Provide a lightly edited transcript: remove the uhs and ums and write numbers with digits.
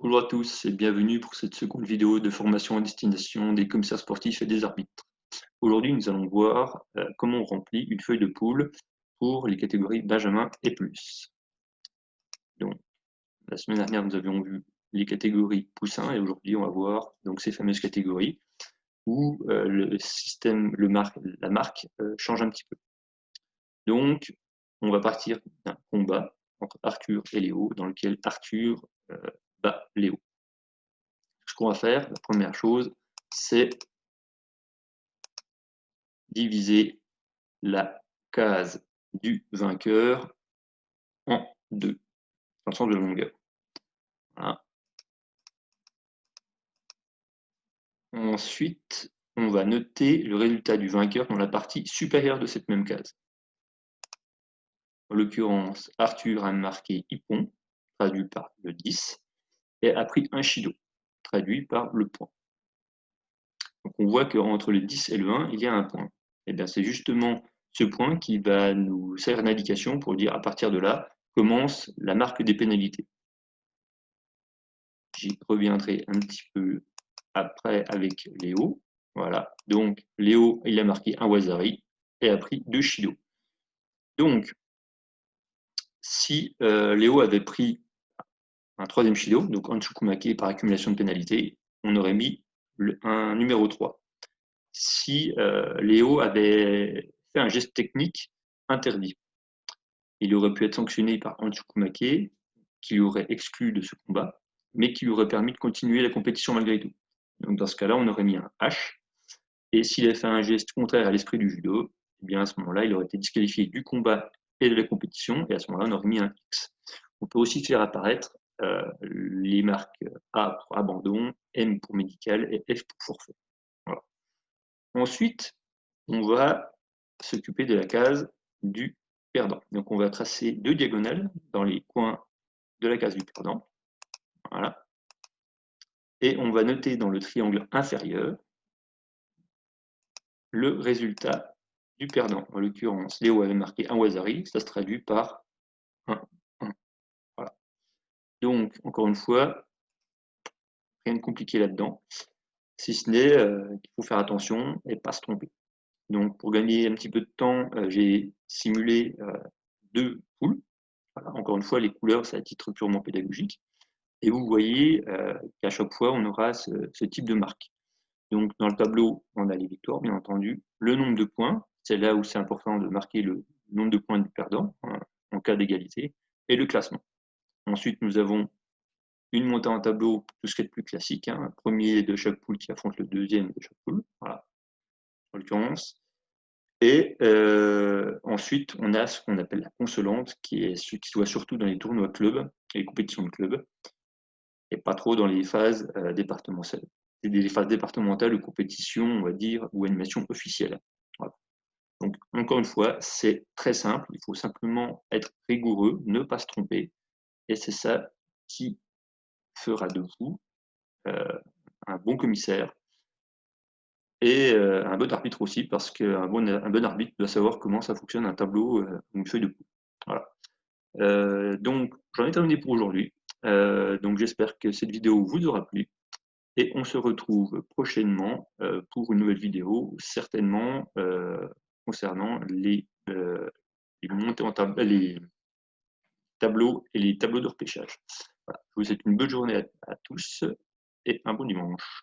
Bonjour à tous et bienvenue pour cette seconde vidéo de formation à destination des commissaires sportifs et des arbitres. Aujourd'hui, nous allons voir comment on remplit une feuille de poule pour les catégories Benjamin et plus. Donc, la semaine dernière, nous avions vu les catégories poussins et aujourd'hui, on va voir donc ces fameuses catégories où le système, la marque change un petit peu. Donc, on va partir d'un combat entre Arthur et Léo dans lequel Arthur bat Léo. Ce qu'on va faire, la première chose, c'est diviser la case du vainqueur en deux, dans le sens de la longueur. Voilà. Ensuite, on va noter le résultat du vainqueur dans la partie supérieure de cette même case. En l'occurrence, Arthur a marqué Hippon, traduit par le 10, et a pris un Shido, traduit par le point. Donc on voit qu'entre le 10 et le 1, il y a un point. Et bien c'est justement ce point qui va nous servir d'indication pour dire à partir de là commence la marque des pénalités. J'y reviendrai un petit peu après avec Léo. Voilà, donc Léo, il a marqué un Wazari et a pris 2 Shido. Donc, si Léo avait pris un troisième Shido, donc un Tsukumake par accumulation de pénalités, on aurait mis un numéro 3. Si Léo avait fait un geste technique interdit, il aurait pu être sanctionné par un Tsukumake qui l'aurait exclu de ce combat, mais qui lui aurait permis de continuer la compétition malgré tout. Donc dans ce cas-là, on aurait mis un H. Et s'il avait fait un geste contraire à l'esprit du judo, eh bien à ce moment-là, il aurait été disqualifié du combat et de la compétition, et à ce moment-là, on aurait mis un X. On peut aussi faire apparaître les marques A pour abandon, M pour médical et F pour forfait. Voilà. Ensuite, on va s'occuper de la case du perdant. Donc on va tracer 2 diagonales dans les coins de la case du perdant. Voilà. Et on va noter dans le triangle inférieur le résultat du perdant. En l'occurrence, Léo avait marqué un Wazari, ça se traduit par 1, 1. Voilà. Donc, encore une fois, rien de compliqué là-dedans, si ce n'est qu'il faut faire attention et pas se tromper. Donc, pour gagner un petit peu de temps, j'ai simulé 2 poules. Voilà. Encore une fois, les couleurs, c'est à titre purement pédagogique. Et vous voyez qu'à chaque fois, on aura ce type de marque. Donc, dans le tableau, on a les victoires, bien entendu, le nombre de points, c'est là où c'est important de marquer le nombre de points du perdant, hein, en cas d'égalité, et le classement. Ensuite, nous avons une montée en tableau, tout ce qui est le plus classique, hein, un premier de chaque poule qui affronte le deuxième de chaque poule, voilà, en l'occurrence. Et ensuite, on a ce qu'on appelle la consolante, qui est ce qui se voit surtout dans les tournois club, les compétitions de club, et pas trop dans les phases départementales. Des phases départementales ou compétitions, on va dire, ou animations officielles. Voilà. Donc, encore une fois, c'est très simple. Il faut simplement être rigoureux, ne pas se tromper. Et c'est ça qui fera de vous un bon commissaire et un bon arbitre aussi, parce qu'un bon arbitre doit savoir comment ça fonctionne un tableau ou une feuille de poule. Voilà. Donc, j'en ai terminé pour aujourd'hui. Donc, j'espère que cette vidéo vous aura plu. Et on se retrouve prochainement pour une nouvelle vidéo, certainement concernant les montées en les tableaux et les tableaux de repêchage. Voilà. Je vous souhaite une bonne journée à tous et un bon dimanche.